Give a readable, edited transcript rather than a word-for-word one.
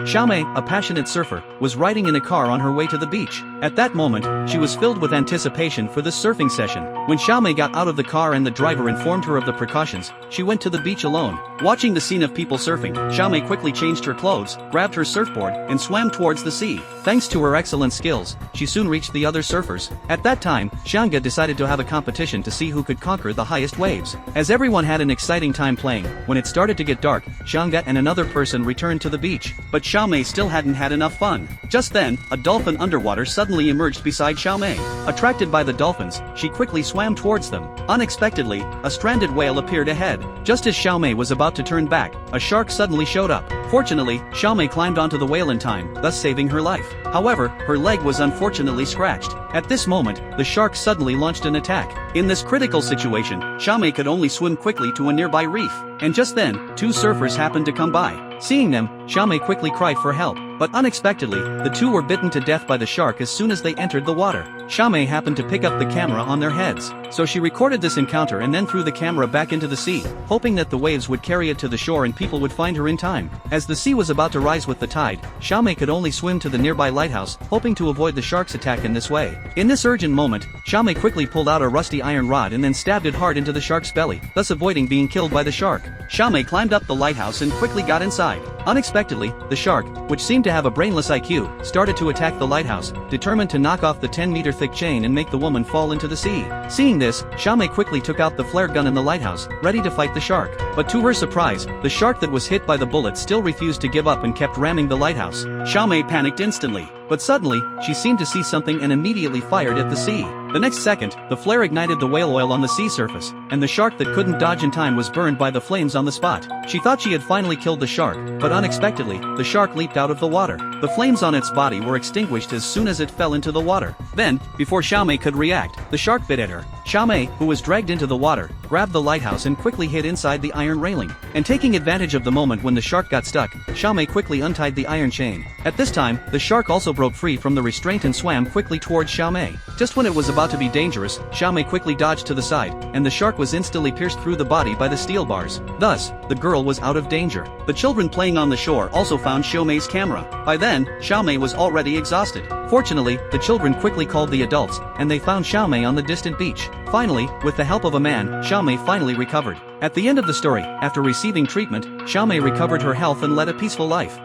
Xiaomei, a passionate surfer, was riding in a car on her way to the beach. At that moment, she was filled with anticipation for the surfing session. When Xiaomei got out of the car and the driver informed her of the precautions, she went to the beach alone. Watching the scene of people surfing, Xiaomei quickly changed her clothes, grabbed her surfboard, and swam towards the sea. Thanks to her excellent skills, she soon reached the other surfers. At that time, Xianga decided to have a competition to see who could conquer the highest waves. As everyone had an exciting time playing, when it started to get dark, Xianga and another person returned to the beach. But Xiaomei still hadn't had enough fun. Just then, a dolphin underwater suddenly emerged beside Xiaomei. Attracted by the dolphins, she quickly swam towards them. Unexpectedly, a stranded whale appeared ahead. Just as Xiaomei was about to turn back, a shark suddenly showed up. Fortunately, Xiaomei climbed onto the whale in time, thus saving her life. However, her leg was unfortunately scratched. At this moment, the shark suddenly launched an attack. In this critical situation, Xiaomei could only swim quickly to a nearby reef. And just then, two surfers happened to come by. Seeing them, Xiaomei quickly cried for help. But unexpectedly, the two were bitten to death by the shark as soon as they entered the water. Xiaomei happened to pick up the camera on their heads. So she recorded this encounter and then threw the camera back into the sea, hoping that the waves would carry it to the shore and people would find her in time. As the sea was about to rise with the tide, Xiaomei could only swim to the nearby lighthouse, hoping to avoid the shark's attack in this way. In this urgent moment, Xiaomei quickly pulled out a rusty iron rod and then stabbed it hard into the shark's belly, thus avoiding being killed by the shark. Xiaomei climbed up the lighthouse and quickly got inside. Unexpectedly, the shark, which seemed to have a brainless IQ, started to attack the lighthouse, determined to knock off the 10-meter thick chain and make the woman fall into the sea. Seeing this, Xiaomei quickly took out the flare gun in the lighthouse, ready to fight the shark. But to her surprise, the shark that was hit by the bullet still refused to give up and kept ramming the lighthouse. Xiaomei panicked instantly. But suddenly, she seemed to see something and immediately fired at the sea. The next second, the flare ignited the whale oil on the sea surface, and the shark that couldn't dodge in time was burned by the flames on the spot. She thought she had finally killed the shark, but unexpectedly, the shark leaped out of the water. The flames on its body were extinguished as soon as it fell into the water. Then, before Xiaomei could react, the shark bit at her. Xiaomei, who was dragged into the water, grabbed the lighthouse and quickly hid inside the iron railing. And taking advantage of the moment when the shark got stuck, Xiaomei quickly untied the iron chain. At this time, the shark also broke free from the restraint and swam quickly towards Xiaomei. Just when it was about to be dangerous, Xiaomei quickly dodged to the side, and the shark was instantly pierced through the body by the steel bars. Thus, the girl was out of danger. The children playing on the shore also found Xiaomei's camera. By then, Xiaomei was already exhausted. Fortunately, the children quickly called the adults, and they found Xiaomei on the distant beach. Finally, with the help of a man, Xiaomei finally recovered. At the end of the story, after receiving treatment, Xiaomei recovered her health and led a peaceful life.